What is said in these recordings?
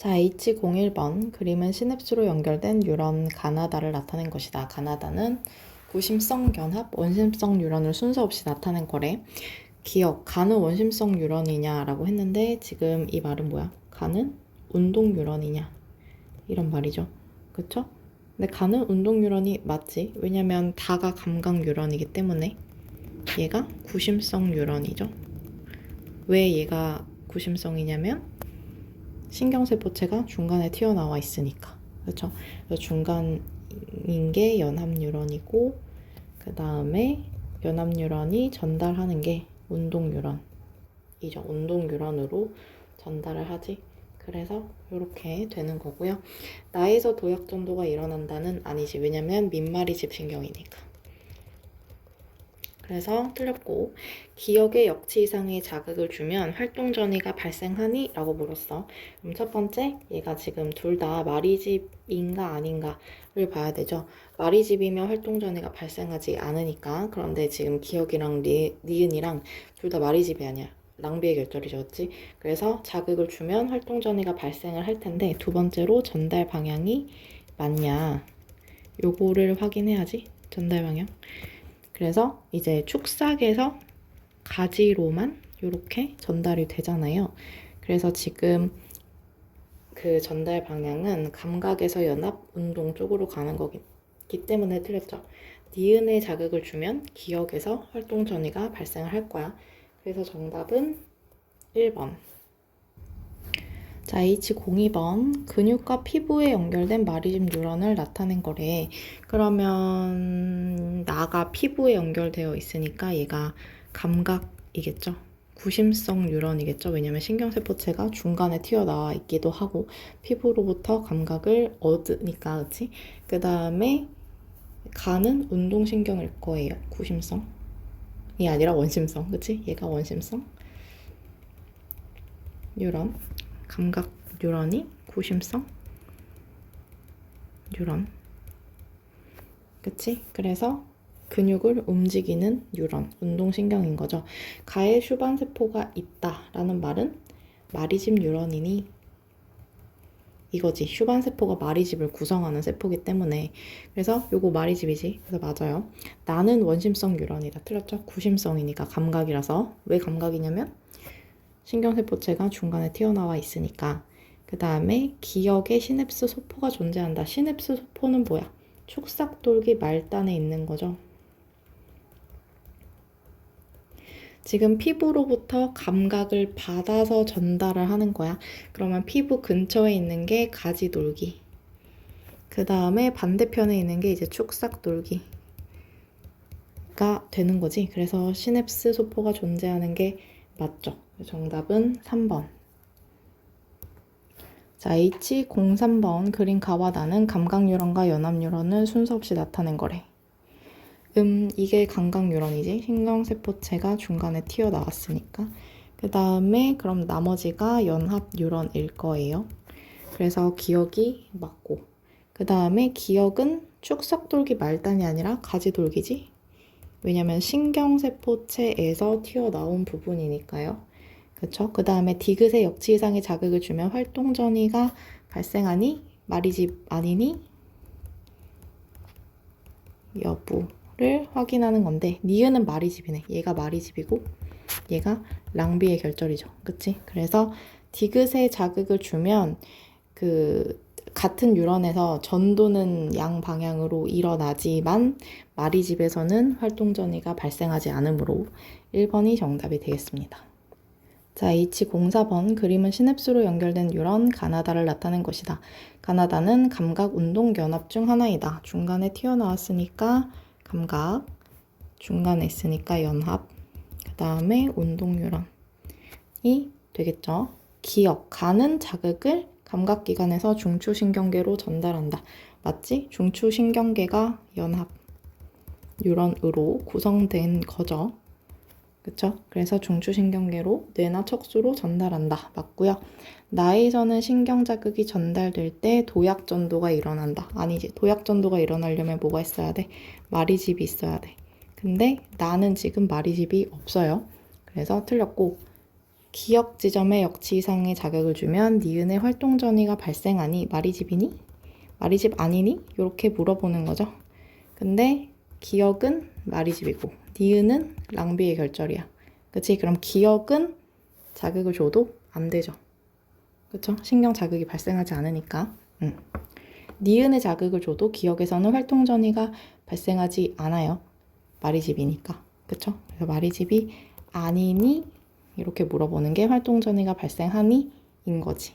자, H01번 그림은 시냅스로 연결된 뉴런 가나다를 나타낸 것이다. 가나다는 구심성 견합 원심성 뉴런을 순서 없이 나타낸 거래. 기억, 가는 원심성 뉴런이냐라고 했는데 지금 이 말은 뭐야? 가는 운동 뉴런이냐? 이런 말이죠. 그쵸? 근데 가는 운동 뉴런이 맞지? 왜냐면 다가 감각 뉴런이기 때문에 얘가 구심성 뉴런이죠. 왜 얘가 구심성이냐면 신경세포체가 중간에 튀어나와 있으니까. 그렇죠? 그래서 중간인 게 연합뉴런이고 그 다음에 연합뉴런이 전달하는 게 운동뉴런이죠. 운동뉴런으로 전달을 하지. 그래서 이렇게 되는 거고요. 나에서 도약전도가 일어난다는 아니지. 왜냐면 민마리집 신경이니까. 그래서 틀렸고, 기억에 역치 이상의 자극을 주면 활동 전이가 발생하니? 라고 물었어. 그럼 첫 번째, 얘가 지금 둘 다 마리집인가 아닌가를 봐야 되죠. 마리집이면 활동 전이가 발생하지 않으니까. 그런데 지금 기억이랑 니은이랑 둘 다 마리집이 아니야. 랑비의 결절이었지. 그래서 자극을 주면 활동 전이가 발생을 할 텐데 두 번째로 전달 방향이 맞냐. 요거를 확인해야지. 전달 방향. 그래서 이제 축삭에서 가지로만 이렇게 전달이 되잖아요. 그래서 지금 그 전달 방향은 감각에서 연합 운동 쪽으로 가는 거기 때문에 틀렸죠. 니은에 자극을 주면 기억에서 활동 전이가 발생을 할 거야. 그래서 정답은 1번. 자, H02번 근육과 피부에 연결된 마리즘 뉴런을 나타낸 거래. 그러면 나가 피부에 연결되어 있으니까 얘가 감각이겠죠. 구심성 뉴런이겠죠. 왜냐면 신경세포체가 중간에 튀어나와 있기도 하고 피부로부터 감각을 얻으니까, 그치? 그 다음에 가는 운동신경일 거예요. 구심성이 아니라 원심성, 그치? 얘가 원심성 뉴런. 감각 뉴런이 구심성 뉴런. 그치? 그래서 근육을 움직이는 뉴런, 운동신경인 거죠. 가에 슈반세포가 있다라는 말은 마리집 뉴런이니 이거지. 슈반세포가 마리집을 구성하는 세포기 때문에. 그래서 요거 마리집이지. 그래서 맞아요. 나는 원심성 뉴런이다. 틀렸죠? 구심성이니까 감각이라서. 왜 감각이냐면 신경세포체가 중간에 튀어나와 있으니까. 그 다음에 기억에 시냅스 소포가 존재한다. 시냅스 소포는 뭐야? 축삭돌기 말단에 있는 거죠. 지금 피부로부터 감각을 받아서 전달을 하는 거야. 그러면 피부 근처에 있는 게 가지돌기. 그 다음에 반대편에 있는 게 이제 축삭돌기가 되는 거지. 그래서 시냅스 소포가 존재하는 게 맞죠. 정답은 3번. 자, H03번 그린 가와다는 감각뉴런과 연합뉴런을 순서 없이 나타낸 거래. 이게 감각뉴런이지. 신경세포체가 중간에 튀어나왔으니까. 그 다음에 그럼 나머지가 연합뉴런일 거예요. 그래서 기억이 맞고. 그 다음에 기억은 축삭돌기 말단이 아니라 가지돌기지. 왜냐면 신경세포체에서 튀어나온 부분이니까요. 그쵸? 그 다음에 디귿의 역치 이상의 자극을 주면 활동 전이가 발생하니? 마리집 아니니? 여부를 확인하는 건데 니은은 마리집이네. 얘가 마리집이고 얘가 랑비의 결절이죠. 그치? 그래서 디귿의 자극을 주면 그 같은 뉴런에서 전도는 양방향으로 일어나지만 마리집에서는 활동 전이가 발생하지 않으므로 1번이 정답이 되겠습니다. 자, H04번 그림은 시냅스로 연결된 뉴런 가나다를 나타낸 것이다. 가나다는 감각 운동 연합 중 하나이다. 중간에 튀어나왔으니까 감각, 중간에 있으니까 연합, 그 다음에 운동 뉴런이 되겠죠. 기억, 가는 자극을 감각기관에서 중추신경계로 전달한다. 맞지? 중추신경계가 연합 뉴런으로 구성된 거죠. 그쵸? 그래서 중추신경계로 뇌나 척수로 전달한다. 맞고요. 나에서는 신경자극이 전달될 때 도약전도가 일어난다. 아니지. 도약전도가 일어나려면 뭐가 있어야 돼? 마리집이 있어야 돼. 근데 나는 지금 마리집이 없어요. 그래서 틀렸고 기역 지점에 역치 이상의 자극을 주면 니은의 활동 전이가 발생하니 마리집이니? 마리집 아니니? 이렇게 물어보는 거죠. 근데 기역은 마리집이고 니은은 랑비의 결절이야. 그치? 그럼 기역은 자극을 줘도 안 되죠. 그쵸? 신경 자극이 발생하지 않으니까. 니은의 자극을 줘도 기역에서는 활동 전이가 발생하지 않아요. 마리집이니까. 그쵸? 그래서 마리집이 아니니? 이렇게 물어보는 게 활동 전이가 발생하니? 인 거지.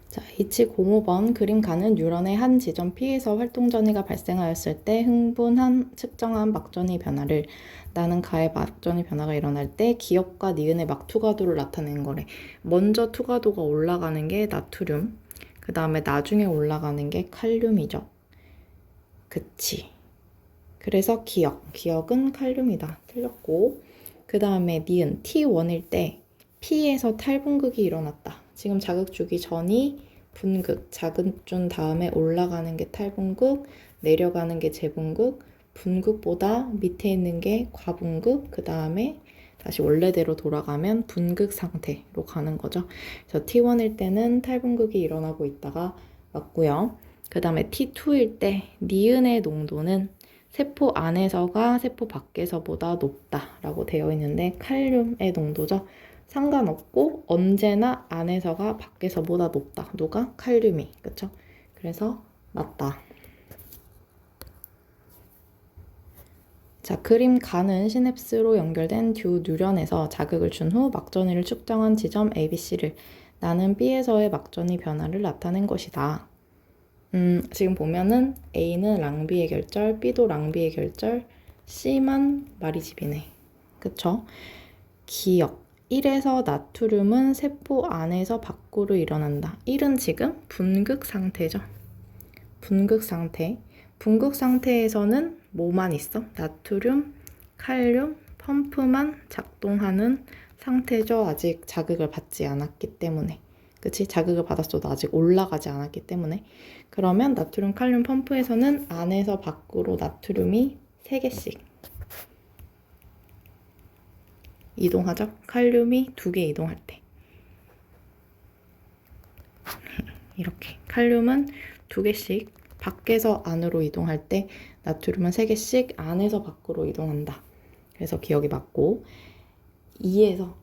자, H05번 그림 가는 뉴런의 한 지점 P에서 활동 전이가 발생하였을 때 흥분한 측정한 막전이 변화를 나는 가의 막전이 변화가 일어날 때 기역과 니은의 막투과도를 나타내는 거래. 먼저 투과도가 올라가는 게 나트륨, 그 다음에 나중에 올라가는 게 칼륨이죠. 그치. 그래서 기역은 칼륨이다. 틀렸고, 그 다음에 니은 T1일 때 P에서 탈분극이 일어났다. 지금 자극 주기 전이 분극, 자극 준 다음에 올라가는 게 탈분극, 내려가는 게 재분극, 분극보다 밑에 있는 게 과분극, 그 다음에 다시 원래대로 돌아가면 분극 상태로 가는 거죠. 그래서 T1일 때는 탈분극이 일어나고 있다가 맞고요. 그 다음에 T2일 때 니은의 농도는 세포 안에서가 세포 밖에서보다 높다라고 되어 있는데 칼륨의 농도죠. 상관없고 언제나 안에서가 밖에서보다 높다. 누가? 칼륨이. 그쵸? 그래서 맞다. 자, 그림 가는 시냅스로 연결된 듀 뉴런에서 자극을 준 후 막전이를 측정한 지점 ABC를 나는 B에서의 막전이 변화를 나타낸 것이다. 지금 보면은 A는 랑비의 결절, B도 랑비의 결절, C만 마리집이네. 그쵸? 기역. 1에서 나트륨은 세포 안에서 밖으로 일어난다. 1은 지금 분극 상태죠. 분극 상태. 분극 상태에서는 뭐만 있어? 나트륨, 칼륨, 펌프만 작동하는 상태죠. 아직 자극을 받지 않았기 때문에. 그치? 자극을 받았어도 아직 올라가지 않았기 때문에. 그러면 나트륨, 칼륨, 펌프에서는 안에서 밖으로 나트륨이 3개씩 이동하죠. 칼륨이 2개 이동할 때. 이렇게. 칼륨은 2개씩 밖에서 안으로 이동할 때 나트륨은 3개씩 안에서 밖으로 이동한다. 그래서 기억이 맞고 2에서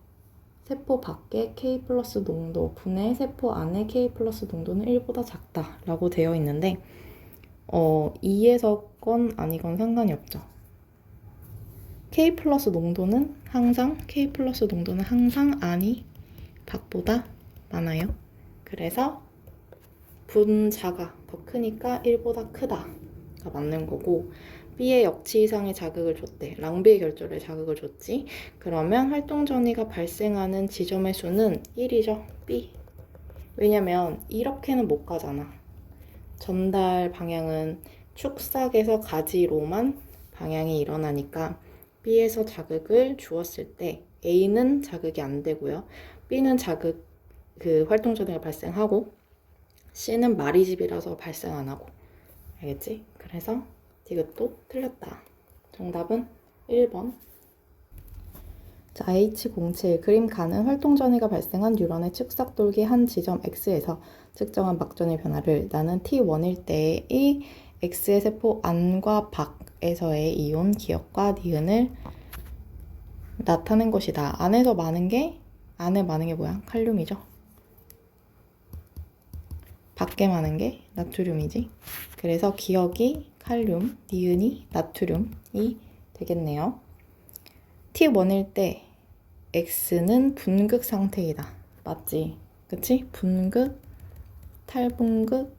세포 밖에 K 플러스 농도 분의 세포 안에 K 플러스 농도는 1보다 작다라고 되어 있는데 2에서 건 아니건 상관이 없죠. K 플러스 농도는 항상 안이 밖보다 많아요. 그래서 분자가 더 크니까 1보다 크다가 맞는 거고 B의 역치 이상의 자극을 줬대. 랑비의 결절에 자극을 줬지. 그러면 활동 전이가 발생하는 지점의 수는 1이죠. B. 왜냐면 이렇게는 못 가잖아. 전달 방향은 축삭에서 가지로만 방향이 일어나니까 B에서 자극을 주었을 때 A는 자극이 안 되고요. B는 자극, 활동 전이가 발생하고 C는 마리집이라서 발생 안 하고. 알겠지? 그래서 디귿도 틀렸다. 정답은 1번. 자, H07 그림 가는 활동 전이가 발생한 뉴런의 축삭 돌기 한 지점 X에서 측정한 막전의 변화를 나는 T1일 때의 X의 세포 안과 밖에서의 이온 기역과 니은을 나타낸 것이다. 안에 많은 게 뭐야? 칼륨이죠. 밖에 많은 게 나트륨이지. 그래서 기역이 칼륨, 니은이 나트륨이 되겠네요. T1일 때 X는 분극 상태이다. 맞지? 그치? 분극, 탈분극,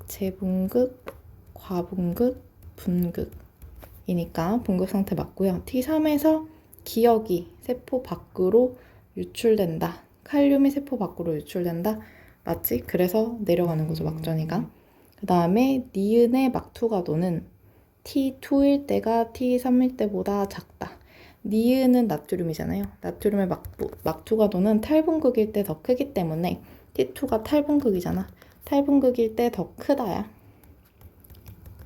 재분극, 과분극, 분극이니까 분극 상태 맞고요. T3에서 기역이 세포 밖으로 유출된다. 칼륨이 세포 밖으로 유출된다. 맞지? 그래서 내려가는 거죠, 막전이가. 그 다음에 니은의 막투과도는 T2일 때가 T3일 때보다 작다. 니은은 나트륨이잖아요. 나트륨의 막투과도는 탈분극일 때 더 크기 때문에 T2가 탈분극이잖아. 탈분극일 때 더 크다야.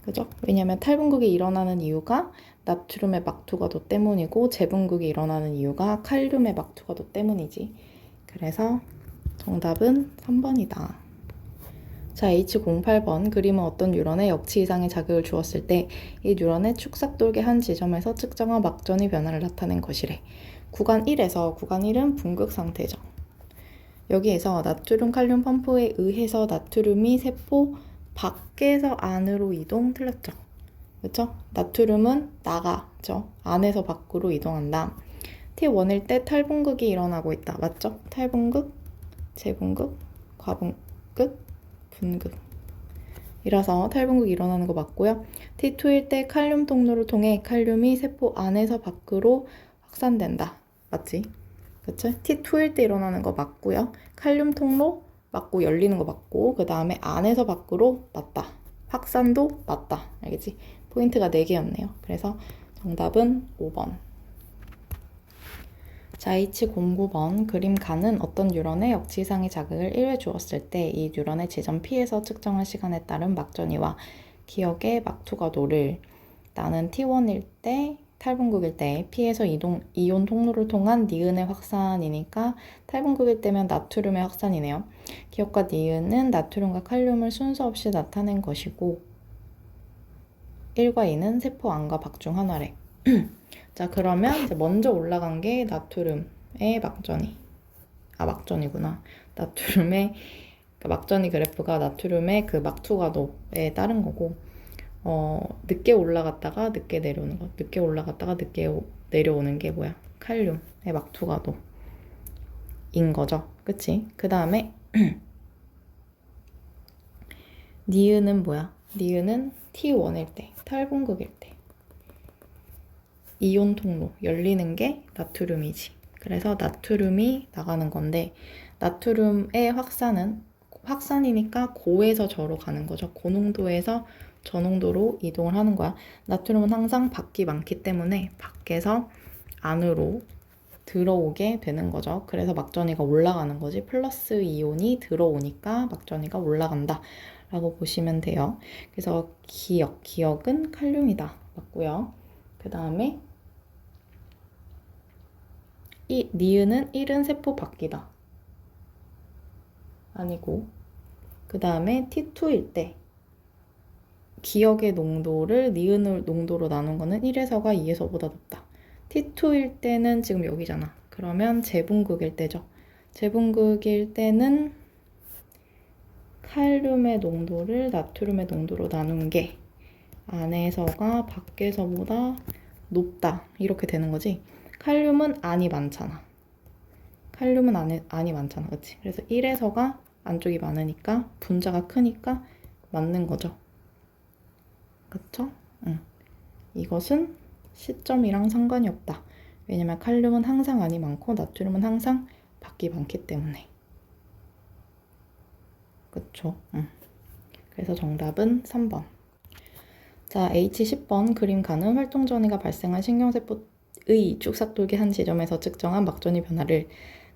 그죠? 왜냐면 탈분극이 일어나는 이유가 나트륨의 막투과도 때문이고 재분극이 일어나는 이유가 칼륨의 막투과도 때문이지. 그래서 정답은 3번이다. 자, H08번 그림은 어떤 뉴런에 역치 이상의 자극을 주었을 때 이 뉴런의 축삭 돌게 한 지점에서 측정한 막전이 변화를 나타낸 것이래. 구간 1에서 구간 1은 분극 상태죠. 여기에서 나트륨 칼륨 펌프에 의해서 나트륨이 세포 밖에서 안으로 이동 틀렸죠. 그렇죠? 나트륨은 나가죠. 안에서 밖으로 이동한다. T1일 때 탈분극이 일어나고 있다. 맞죠? 탈분극, 재분극, 과분극, 분극. 이라서 탈분극이 일어나는 거 맞고요. T2일 때 칼륨 통로를 통해 칼륨이 세포 안에서 밖으로 확산된다. 맞지? 그치? T2일 때 일어나는 거 맞고요. 칼륨 통로 맞고 열리는 거 맞고 그 다음에 안에서 밖으로 맞다. 확산도 맞다. 알겠지? 포인트가 4개였네요. 그래서 정답은 5번. 자, H09번 그림 간은 어떤 뉴런에 역치 이상의 자극을 1회 주었을 때 이 뉴런의 지점 P에서 측정한 시간에 따른 막전이와 기억의 막투과도를 나는 T1일 때 탈분극일 때 P에서 이온 통로를 통한 니은의 확산이니까 탈분극일 때면 나트륨의 확산이네요. 기억과 니은은 나트륨과 칼륨을 순서 없이 나타낸 것이고 1과 2는 세포 안과 밖 중 하나래. 자, 그러면 이제 먼저 올라간 게 나트륨의 막전이구나. 나트륨의 막전이 그래프가 나트륨의 그 막투과도에 따른 거고 늦게 올라갔다가 늦게 내려오는 거. 늦게 올라갔다가 늦게 내려오는 게 뭐야? 칼륨의 막투과도인 거죠. 그치? 그 다음에 니은은 뭐야? 니은은 T1일 때, 탈분극일 때 이온 통로 열리는 게 나트륨이지. 그래서 나트륨이 나가는 건데 나트륨의 확산이니까 고에서 저로 가는 거죠. 고농도에서 저농도로 이동을 하는 거야. 나트륨은 항상 밖이 많기 때문에 밖에서 안으로 들어오게 되는 거죠. 그래서 막전이가 올라가는 거지. 플러스 이온이 들어오니까 막전이가 올라간다 라고 보시면 돼요. 그래서 기억은 칼륨이다. 맞고요. 그 다음에 이 니은은 1은 세포 밖이다. 아니고 그 다음에 T2일 때 기억의 농도를 니은을 농도로 나눈 거는 1에서가 2에서보다 높다. T2일 때는 지금 여기잖아. 그러면 재분극일 때죠. 재분극일 때는 칼륨의 농도를 나트륨의 농도로 나눈 게 안에서가 밖에서보다 높다. 이렇게 되는 거지. 칼륨은 안이 많잖아. 칼륨은 안이 많잖아. 그치? 그래서 1에서가 안쪽이 많으니까 분자가 크니까 맞는 거죠. 그쵸? 응. 이것은 시점이랑 상관이 없다. 왜냐면 칼륨은 항상 안이 많고 나트륨은 항상 밖이 많기 때문에. 그쵸? 응. 그래서 정답은 3번. 자, H10번 그림 가는 활동 전이가 발생한 신경세포의 축삭돌기 한 지점에서 측정한 막전이 변화를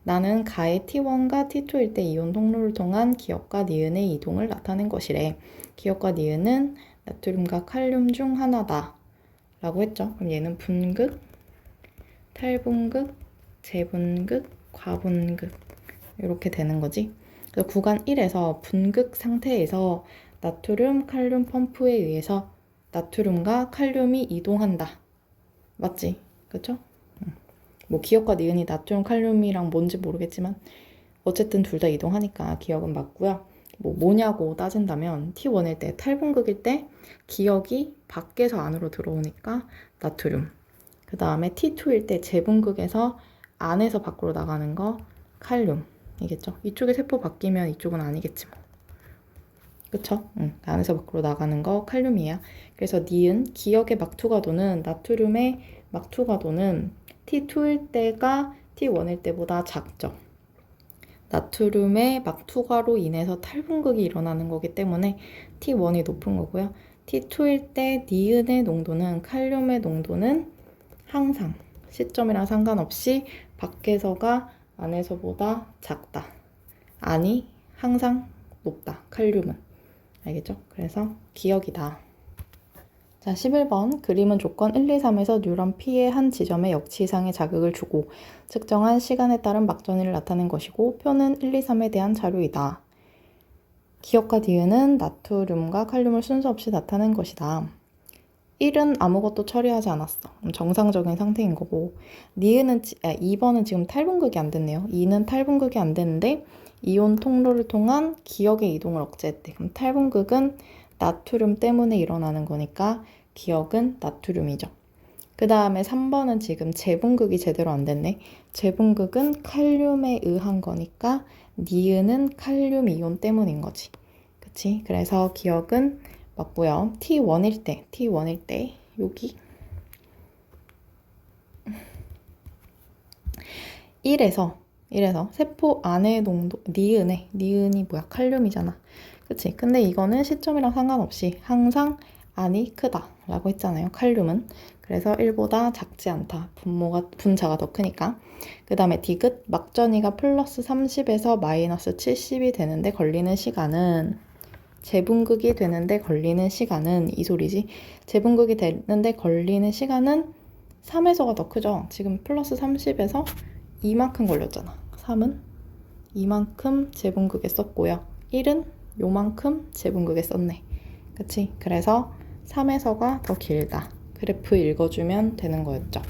나는 가의 T1과 T2일 때 이온 통로를 통한 기억과 니은의 이동을 나타낸 것이래. 기억과 니은은 나트륨과 칼륨 중 하나다 라고 했죠. 그럼 얘는 분극, 탈분극, 재분극, 과분극 이렇게 되는 거지. 그래서 구간 1에서 분극 상태에서 나트륨 칼륨 펌프에 의해서 나트륨과 칼륨이 이동한다. 맞지? 그쵸? 뭐 기억과 니은이 나트륨 칼륨이랑 뭔지 모르겠지만 어쨌든 둘 다 이동하니까 기억은 맞고요. 뭐냐고 따진다면 T1일 때 탈분극일 때 기억이 밖에서 안으로 들어오니까 나트륨. 그 다음에 T2일 때 재분극에서 안에서 밖으로 나가는 거 칼륨이겠죠. 이쪽에 세포 바뀌면 이쪽은 아니겠지 뭐. 그쵸? 안에서 밖으로 나가는 거 칼륨이에요. 그래서 니은 기억의 막투과도는 나트륨의 막투과도는 T2일 때가 T1일 때보다 작죠. 나트륨의 막투과로 인해서 탈분극이 일어나는 거기 때문에 T1이 높은 거고요. T2일 때 니은의 농도는 칼륨의 농도는 항상 시점이랑 상관없이 밖에서가 안에서보다 작다. 아니 항상 높다. 칼륨은. 알겠죠? 그래서 기억이다. 자, 11번. 그림은 조건 1, 2, 3에서 뉴런 P의 한 지점에 역치 이상의 자극을 주고 측정한 시간에 따른 막전위를 나타낸 것이고 표는 1, 2, 3에 대한 자료이다. 기억과 니은은 나트륨과 칼륨을 순서 없이 나타낸 것이다. 1은 아무것도 처리하지 않았어. 정상적인 상태인 거고 2번은 지금 탈분극이 안 됐네요. 2는 탈분극이 안 됐는데 이온 통로를 통한 기억의 이동을 억제했대. 그럼 탈분극은 나트륨 때문에 일어나는 거니까 기억은 나트륨이죠. 그 다음에 3번은 지금 재분극이 제대로 안 됐네. 재분극은 칼륨에 의한 거니까 니은은 칼륨 이온 때문인 거지. 그치? 그래서 기억은 맞고요. T1일 때 여기 1에서 세포 안의 농도 니은이 뭐야? 칼륨이잖아. 그치? 근데 이거는 시점이랑 상관없이 항상 안이 크다 라고 했잖아요. 칼륨은. 그래서 1보다 작지 않다. 분자가 더 크니까. 그 다음에 디귿 막전이가 플러스 30에서 마이너스 70이 되는데 걸리는 시간은 재분극이 되는데 걸리는 시간은 이 소리지. 재분극이 되는데 걸리는 시간은 3에서가 더 크죠. 지금 플러스 30에서 이만큼 걸렸잖아. 3은 이만큼 재분극에 썼고요. 1은 요만큼 재분극에 썼네. 그치? 그래서 3에서가 더 길다. 그래프 읽어주면 되는 거였죠.